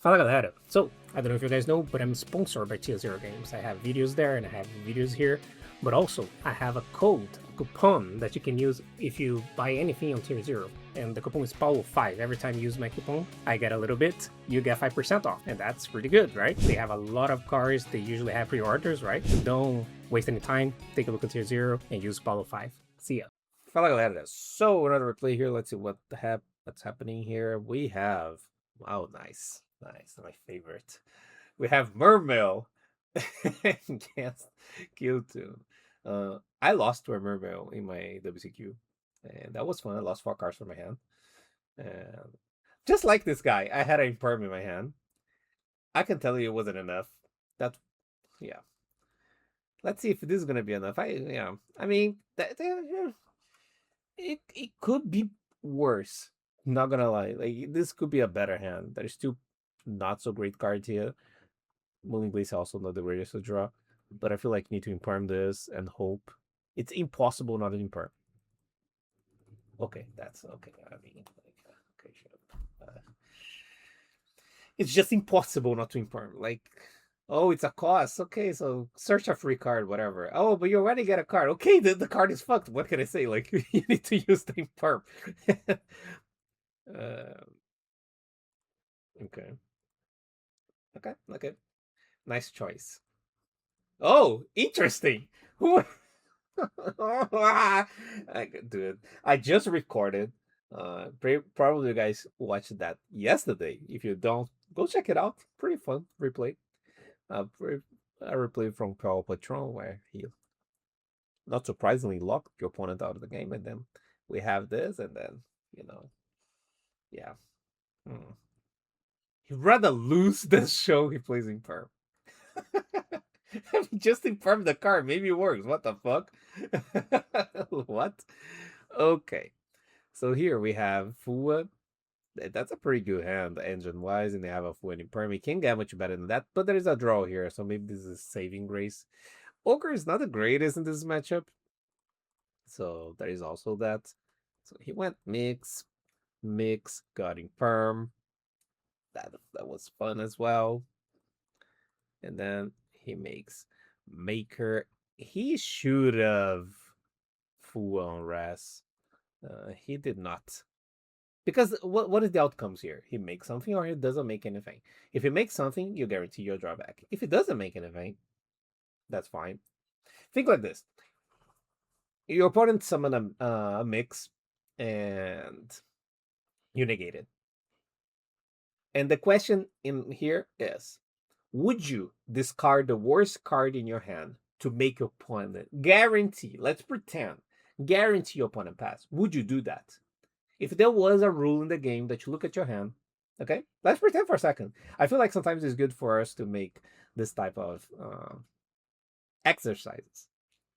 Fala galera! So, I don't know if you guys know, but I'm sponsored by Tier0 Games. I have videos there and I have videos here, but also I have a coupon that you can use if you buy anything on Tier0. And the coupon is Paulo5. Every time you use my coupon, I get a little bit, you get 5% off. And that's pretty good, right? They have a lot of cards, they usually have pre-orders, right? Don't waste any time, take a look at Tier0 and use Paulo5. See ya! Fala galera! So, another replay here. Let's see what's happening here. We have... Wow, nice. Nice, my favorite. We have Mermail against Kewl. I lost to a Mermail in my WCQ, and that was fun. I lost 4 cards from my hand. And just like this guy, I had a perm in my hand. I can tell you it wasn't enough. Yeah. Let's see if this is gonna be enough. I mean, it could be worse. Not gonna lie, like this could be a better hand. There's two not so great cards here. Mooning Blaze also not the greatest to draw, but I feel like you need to imperm this and hope. It's impossible not to imperm. Okay, that's okay. I mean, like, okay, sure. It's just impossible not to imperm. Like, oh, it's a cost. Okay, so search a free card, whatever. Oh, but you already get a card. Okay, the card is fucked. What can I say? Like, you need to use the imperm. Okay. Nice choice. Oh, interesting. Who? I could do it. I just recorded. Probably you guys watched that yesterday. If you don't, go check it out. Pretty fun replay. A replay from Pro Patron where he, not surprisingly, locked your opponent out of the game, and then we have this, and then yeah. He'd rather lose than show he plays in perm. I mean, just imperm the card. Maybe it works. What the fuck? What? Okay. So here we have Fua. That's a pretty good hand, engine-wise, and they have a Fua and imperm. He can't get much better than that, but there is a draw here, so maybe this is saving grace. Ogre is not the greatest in this matchup, so there is also that. So he went mix, got imperm. That was fun as well. And then he makes Maker. He should have Fua on Ras. He did not. Because what is the outcomes here? He makes something or he doesn't make anything. If he makes something, you guarantee your drawback. If he doesn't make anything, that's fine. Think like this. Your opponent summoned a mix and you negate it. And the question in here is, would you discard the worst card in your hand to make your opponent guarantee, let's pretend, guarantee your opponent pass? Would you do that? If there was a rule in the game that you look at your hand, okay? Let's pretend for a second. I feel like sometimes it's good for us to make this type of exercises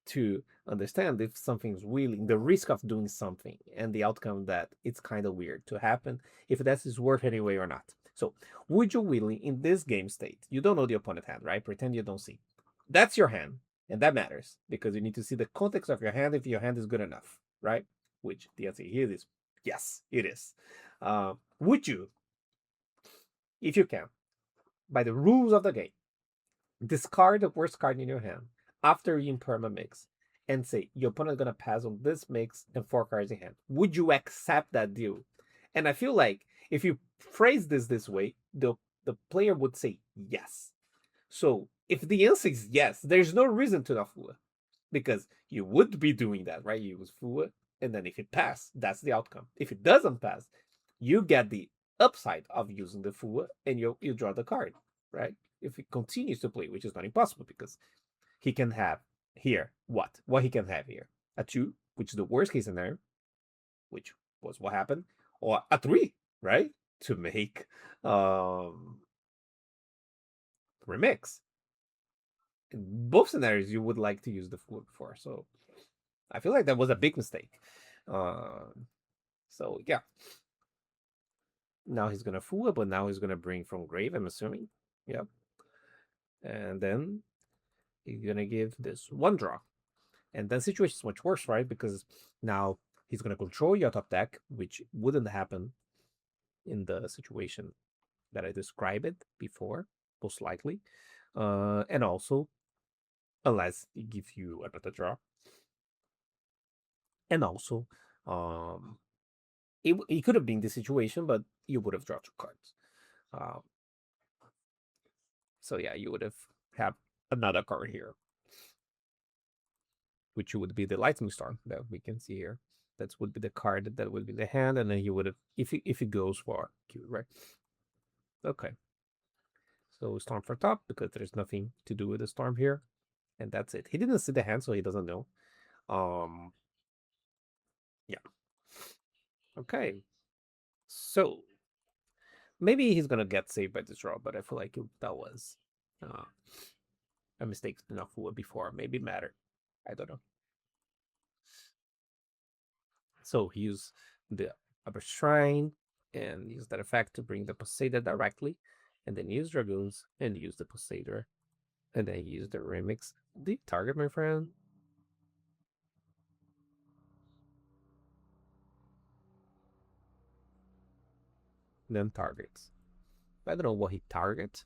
to understand if something's really, the risk of doing something and the outcome that it's kind of weird to happen, if that is worth anyway or not. So, would you really, in this game state, you don't know the opponent hand, right? Pretend you don't see. That's your hand, and that matters, because you need to see the context of your hand if your hand is good enough, right? Which, the answer here is, yes, it is. Would you, if you can, by the rules of the game, discard the worst card in your hand after you imperm a mix, and say, your opponent is going to pass on this mix and 4 cards in hand? Would you accept that deal? And I feel like if you phrase this way, the player would say yes. So if the answer is yes, there's no reason to not Fua, because you would be doing that, right? You use Fua, and then if it passes, that's the outcome. If it doesn't pass, you get the upside of using the Fua, and you draw the card, right? If he continues to play, which is not impossible, because he can have here what he can have here, a 2, which is the worst case scenario, which was what happened, or a 3, right, to make remix. In both scenarios, you would like to use the Fua before, so I feel like that was a big mistake. So yeah, now he's gonna Fua, but now he's gonna bring from grave, I'm assuming. Yep. And then he's gonna give this 1 draw, and then situation is much worse, right? Because now he's gonna control your top deck, which wouldn't happen in the situation that I described before, most likely. And also, unless it gives you another draw. And also, um, it could have been the situation, but you would have drawn 2 cards. Um, so yeah, you would have another card here, which would be the lightning storm that we can see here. That would be the card that would be the hand, and then you would have if it goes for Q, right? Okay. So storm for top because there's nothing to do with the storm here, and that's it. He didn't see the hand, so he doesn't know. Yeah. Okay. So maybe he's gonna get saved by this draw, but I feel like that was uh, a mistake enough before. Maybe matter. I don't know. So he used the upper shrine and use that effect to bring the Poseidon directly, and then use Dragoons and use the Poseidon, and then use the remix. The target, my friend. Then targets. I don't know what he targets.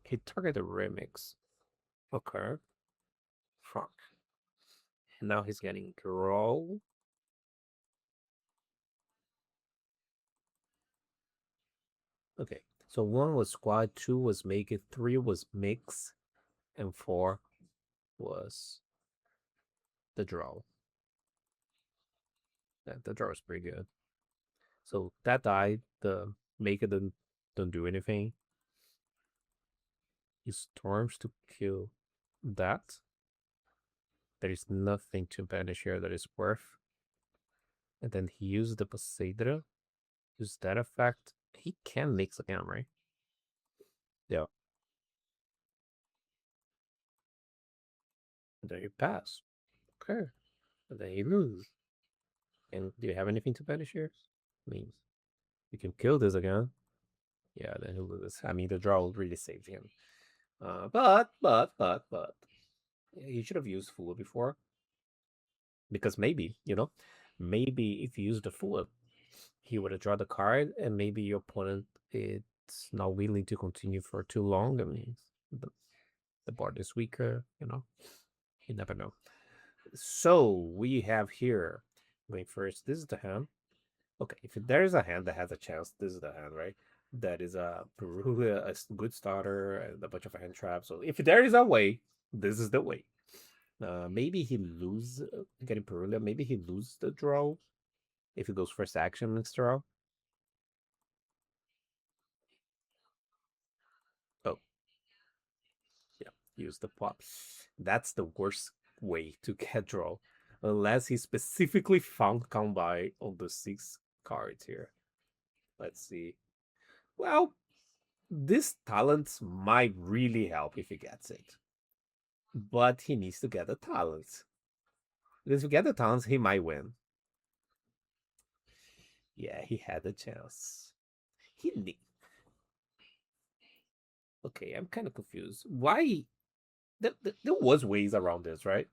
He targeted remix. Okay. Fuck. And now he's getting roll. Okay. So 1 was squad, 2 was make it, 3 was mix, and 4 was the draw. Yeah, the draw is pretty good. So that died. The make it don't do anything. He storms to kill that. There is nothing to banish here that is worth. And then he used the Poseidon. Use that effect. He can mix again, right? Yeah. And then you pass. Okay. And then you lose. And do you have anything to banish here? Means you can kill this again. Yeah, then he'll lose. I mean, the draw will really save him. But he should have used Fool before. Because maybe, maybe if you use the Fool, he would have drawn the card, and maybe your opponent it's not willing to continue for too long. I mean, the board is weaker, You never know. So we have here, going first, this is the hand. Okay, if there is a hand that has a chance, this is the hand, right? That is a Perula, a good starter, and a bunch of hand traps. So if there is a way, this is the way. Maybe he lose getting Perula. Maybe he lose the draw if he goes first action next draw. Oh, yeah, use the pop. That's the worst way to get draw, unless he specifically found count by on the 6 cards here. Let's see. Well, this talent might really help if he gets it. But he needs to get the talents. Because if he get the talents, he might win. Yeah, he had a chance. He need. Okay, I'm kind of confused. Why? There was ways around this, right?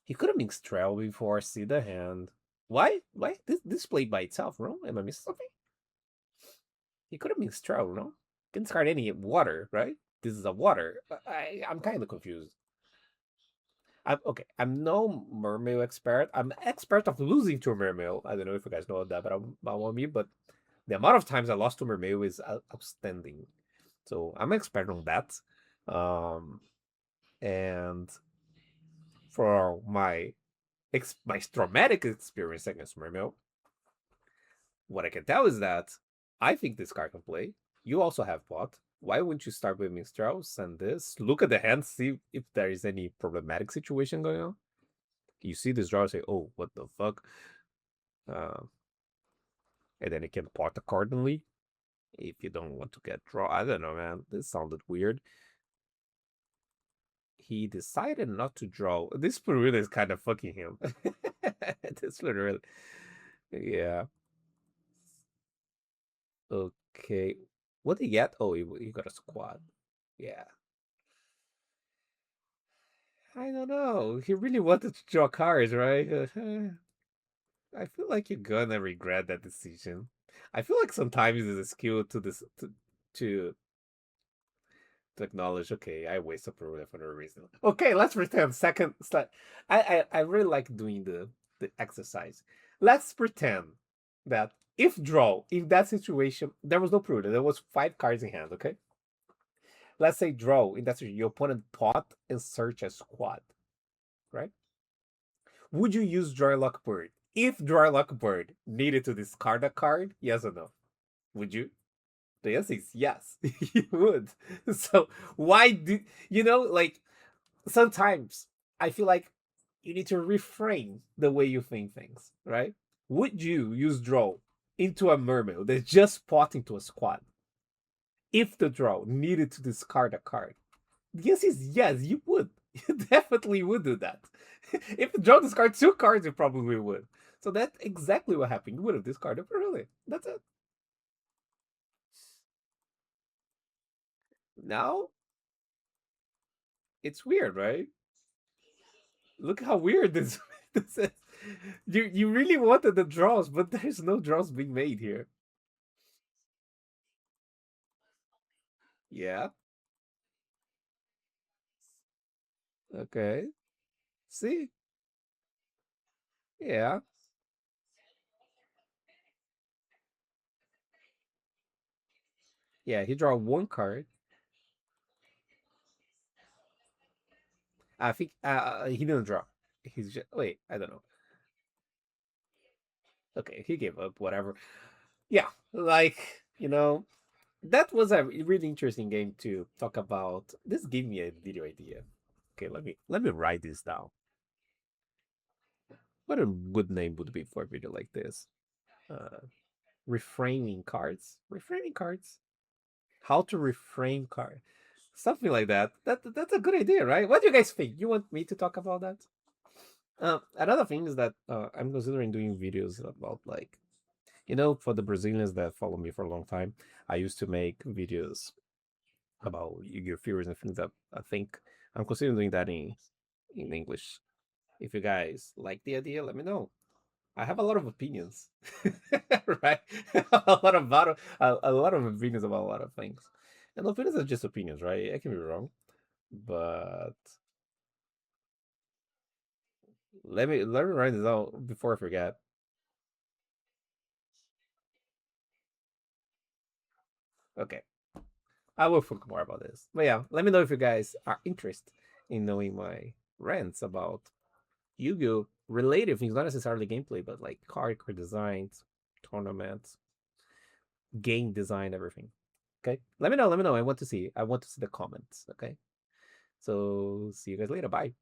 He could have mixed trail before, see the hand. Why? Why? This played by itself, no? Am I missing something? He could have mixed trail, no? Can discard any water, right? This is a water. I'm kind of confused. I'm no Mermail expert. I'm expert of losing to Mermail. I don't know if you guys know that, but I'm on me. But the amount of times I lost to Mermail is outstanding. So I'm an expert on that. And for my traumatic experience against Mermail, what I can tell is that I think this card can play. You also have pot. Why wouldn't you start with Minstrels and this? Look at the hand, see if there is any problematic situation going on. You see this draw, say, "Oh, what the fuck?" And then it can pot accordingly. If you don't want to get draw, I don't know, man. This sounded weird. He decided not to draw. This really is kind of fucking him. This really, yeah. Okay, what did he get? Oh, he got a squad. Yeah. I don't know. He really wanted to draw cards, right? I feel like you're gonna regret that decision. I feel like sometimes it's a skill to this to acknowledge. Okay, I wasted approval for no reason. Okay, let's pretend. Second, I really like doing the exercise. Let's pretend that if draw in that situation there was no prudence. There was 5 cards in hand. Okay, let's say draw in that situation. Your opponent pot and search a squad. Right? Would you use Draw Luck Bird? If Draw Luck Bird needed to discard a card, yes or no? Would you? The answer is yes, you would. So why do like sometimes I feel like you need to reframe the way you think things, right? Would you use draw into a mermail that's just potting to a squad if the draw needed to discard a card? The answer is yes, you would. You definitely would do that. If the draw discards 2 cards, you probably would. So that's exactly what happened. You would have discarded really. That's it. Now it's weird, right? Look how weird this, this is. You really wanted the draws, but there's no draws being made here. Yeah. Okay. See? Yeah. Yeah, he draw 1 card. I think he didn't draw. He's just wait, I don't know. Okay, he gave up, whatever. Yeah, like, that was a really interesting game to talk about. This gave me a video idea. Okay, let me write this down. What a good name would be for a video like this? Uh reframing cards. Reframing cards. How to reframe card. Something like that. That's a good idea, right? What do you guys think? You want me to talk about that? Another thing is that I'm considering doing videos about like, for the Brazilians that follow me for a long time, I used to make videos about Yu-Gi-Oh theories and things that I think I'm considering doing that in English. If you guys like the idea, let me know. I have a lot of opinions, right? A lot of opinions about a lot of things, and opinions are just opinions, right? I can be wrong, but let me write this out before I forget. Okay, I will think more about this. But yeah, let me know if you guys are interested in knowing my rants about Yu-Gi-Oh related things, not necessarily gameplay, but like card designs, tournaments, game design, everything. Okay, let me know. Let me know. I want to see. I want to see the comments. Okay. So see you guys later. Bye.